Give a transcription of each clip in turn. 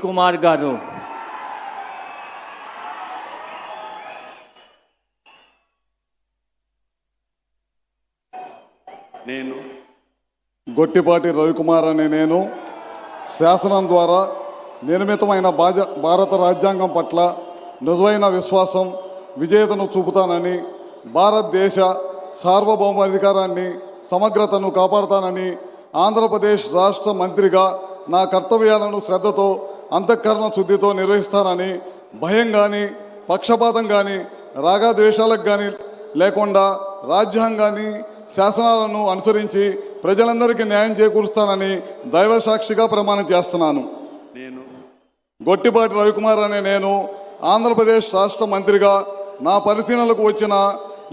కుమార్ గారు నేను గొట్టిపాటి రవికుమార్ అనే నేను శాసనం ద్వారా నిర్మితమైన భారత రాజ్యాంగం పట్ల నిజమైన విశ్వాసం విజేతను చూపుతానని, భారతదేశ సార్వభౌమాధికారాన్ని సమగ్రతను కాపాడుతానని, ఆంధ్రప్రదేశ్ రాష్ట్ర మంత్రిగా నా కర్తవ్యాలను శ్రద్ధతో అంతఃకరణ శుద్ధితో నిర్వహిస్తానని, భయం కానీ పక్షపాతం కానీ రాగద్వేషాలకు కానీ లేకుండా రాజ్యాంగాన్ని శాసనాలను అనుసరించి ప్రజలందరికీ న్యాయం చేకూరుస్తానని దైవ సాక్షిగా ప్రమాణం చేస్తున్నాను. నేను గొట్టిపాటి రవికుమార్ అనే నేను ఆంధ్రప్రదేశ్ రాష్ట్ర మంత్రిగా నా పరిశీలనలకు వచ్చిన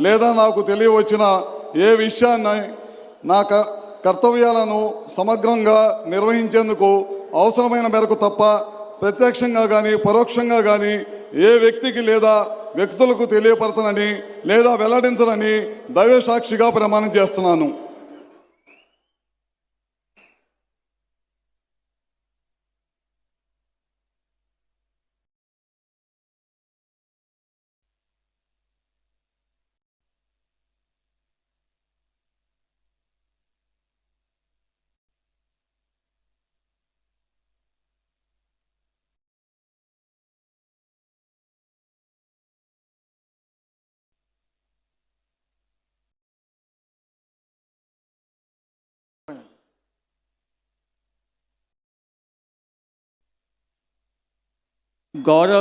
లేదా నాకు తెలియవచ్చిన ఏ విషయాన్ని నా కర్తవ్యాలను సమగ్రంగా నిర్వహించేందుకు అవసరమైన మేరకు తప్ప ప్రత్యక్షంగా కానీ పరోక్షంగా కానీ ఏ వ్యక్తికి లేదా వ్యక్తులకు తెలియపరచనని లేదా వెల్లడించనని దైవ సాక్షిగా ప్రమాణం చేస్తున్నాను. గౌరవ